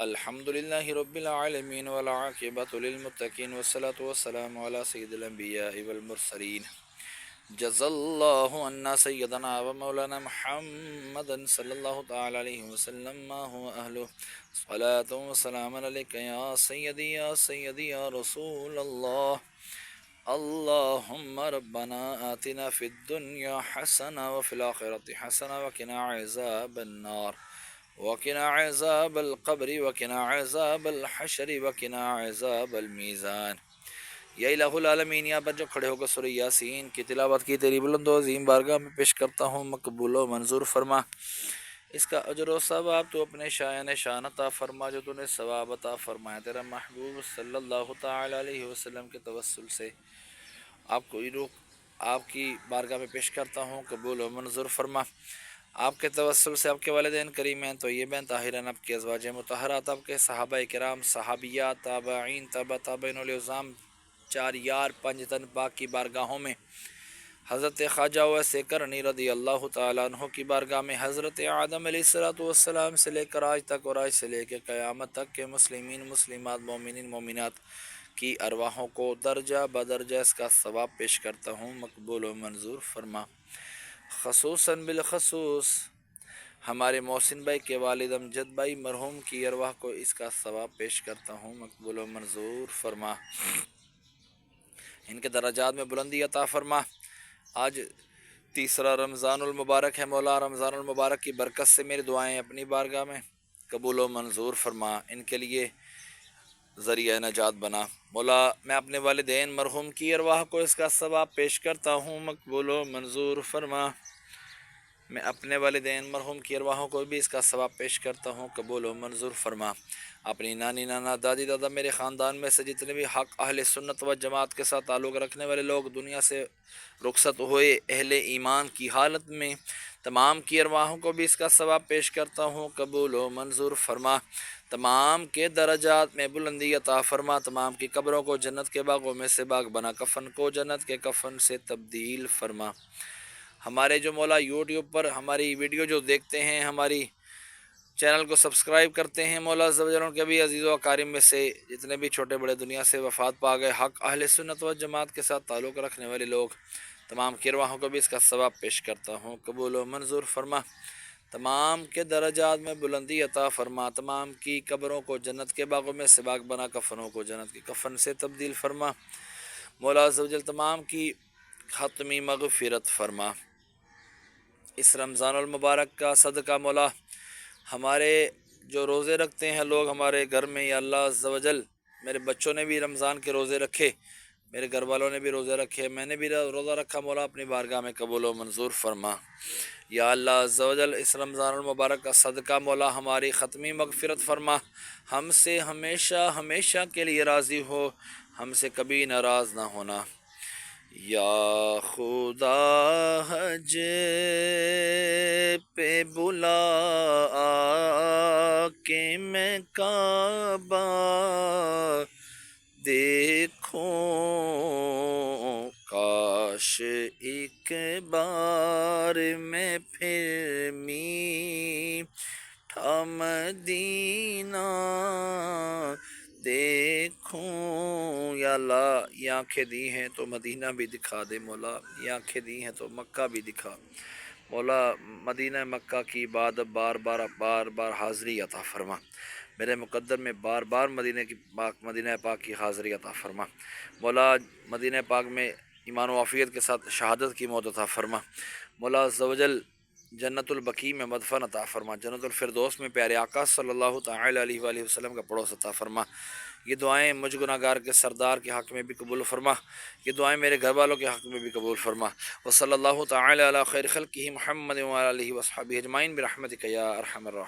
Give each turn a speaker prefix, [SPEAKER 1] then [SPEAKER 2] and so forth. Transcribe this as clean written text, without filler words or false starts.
[SPEAKER 1] الحمد لله رب العالمين والعاقبة للمتقين والصلاة والسلام على سيد الأنبياء والمرسلين جزا الله عنا سيدنا ومولانا محمدا صلى الله تعالى عليه وسلم ما هو أهله صلاة وسلام عليك يا سيدي يا سيدي يا رسول الله اللهم ربنا آتنا في الدنيا حسنة وفي الآخرة حسنة وقنا عذاب النار وقنا عذاب القبر وقنا عذاب الحشر وقنا عذاب المیزان۔ یا الہ العالمین، یہاں پر جو کھڑے ہو کر سورہ یاسین کی تلاوت کی تیری بلند و عظیم بارگاہ میں پیش کرتا ہوں، مقبول و منظور فرما۔ اس کا اجر و ثواب تو اپنے شایان شان عطا فرما، جو تو نے ثواب عطا فرمایا تیرا محبوب صلی اللہ تعالی علیہ وسلم کے توسل سے آپ کو آپ کی بارگاہ میں پیش کرتا ہوں، قبول و منظور فرما۔ آپ کے توسل سے آپ کے والدین کریمین طیبین طاہرین، آپ کے ازواج مطہرات، آپ کے صحابہ کرام، صحابیات، تابعین، تابع تابعین العظام، چار یار پنج تن پاک کی بارگاہوں میں، حضرت خواجہ اویس کرنی رضی اللہ تعالیٰ عنہ کی بارگاہ میں، حضرت آدم علیہ السلام سے لے کر آج تک اور آج سے لے کے قیامت تک کے مسلمین مسلمات مومنین مومنات کی ارواحوں کو درجہ بدرجہ اس کا ثواب پیش کرتا ہوں، مقبول و منظور فرما۔ خصوصاً بالخصوص ہمارے محسن بھائی کے والد امجد بھائی مرحوم کی ارواح کو اس کا ثواب پیش کرتا ہوں، مقبول و منظور فرما۔ ان کے درجات میں بلندی عطا فرما۔ آج تیسرا رمضان المبارک ہے، مولا رمضان المبارک کی برکت سے میری دعائیں اپنی بارگاہ میں قبول و منظور فرما، ان کے لیے ذریعہ نجات بنا۔ مولا میں اپنے والدین مرحوم کی ارواح کو اس کا ثواب پیش کرتا ہوں، مقبول و منظور فرما۔ میں اپنے والدین مرحوم کی ارواحوں کو بھی اس کا ثواب پیش کرتا ہوں، قبول و منظور فرما۔ اپنی نانی نانا دادی دادا میرے خاندان میں سے جتنے بھی حق اہل سنت و جماعت کے ساتھ تعلق رکھنے والے لوگ دنیا سے رخصت ہوئے اہل ایمان کی حالت میں، تمام کی ارواحوں کو بھی اس کا ثواب پیش کرتا ہوں، قبول و منظور فرما۔ تمام کے درجات میں بلندی عطا فرما، تمام کی قبروں کو جنت کے باغوں میں سے باغ بنا، کفن کو جنت کے کفن سے تبدیل فرما۔ ہمارے جو مولا یوٹیوب پر ہماری ویڈیو جو دیکھتے ہیں، ہماری چینل کو سبسکرائب کرتے ہیں، مولا عز و جل ان کے بھی عزیز و اکارم میں سے جتنے بھی چھوٹے بڑے دنیا سے وفات پا گئے حق اہل سنت و جماعت کے ساتھ تعلق رکھنے والے لوگ، تمام کی ارواحوں کو بھی اس کا ثواب پیش کرتا ہوں، قبول و منظور فرما۔ تمام کے درجات میں بلندی عطا فرما، تمام کی قبروں کو جنت کے باغوں میں سے باغ بنا، کفنوں کو جنت کے کفن سے تبدیل فرما۔ مولا عز و جل تمام کی حتمی مغفرت فرما۔ اس رمضان المبارک کا صدقہ مولا ہمارے جو روزے رکھتے ہیں لوگ ہمارے گھر میں، یا اللہ عز و جل میرے بچوں نے بھی رمضان کے روزے رکھے، میرے گھر والوں نے بھی روزے رکھے، میں نے بھی روزہ رکھا، مولا اپنی بارگاہ میں قبول و منظور فرما۔ یا اللہ عز و جل اس رمضان المبارک کا صدقہ مولا ہماری ختمی مغفرت فرما، ہم سے ہمیشہ ہمیشہ کے لیے راضی ہو، ہم سے کبھی ناراض نہ ہونا۔ یا خدا حج پہ بلا کہ میں کعبہ دیکھوں، کاش ایک بار میں پھر میٹھا مدینہ دیکھوں۔ یا اللہ یہ آنکھیں دی ہیں تو مدینہ بھی دکھا دے مولا، یہ آنکھیں دی ہیں تو مکہ بھی دکھا مولا، مدینہ مکہ کی بعد بار بار حاضری عطا فرما، میرے مقدر میں بار بار مدینہ پاک کی حاضری عطا فرما مولا، مدینہ پاک میں ایمان و عافیت کے ساتھ شہادت کی موت عطا فرما مولا عز و جل، جنت البقیع میں مدفن عطا فرما، جنت الفردوس میں پیارے آقا صلی اللہ تعالی علیہ وآلہ وسلم کا پڑوس عطا فرما۔ یہ دعائیں مجھ گناہ گار کے سردار کے حق میں بھی قبول فرما، یہ دعائیں میرے گھر والوں کے حق میں بھی قبول فرما۔ وصلی اللہ تعالی علی خیر خلقہ محمد وعلی آلہ وصحبہ اجمعین برحمتک یا ارحم الراحمین۔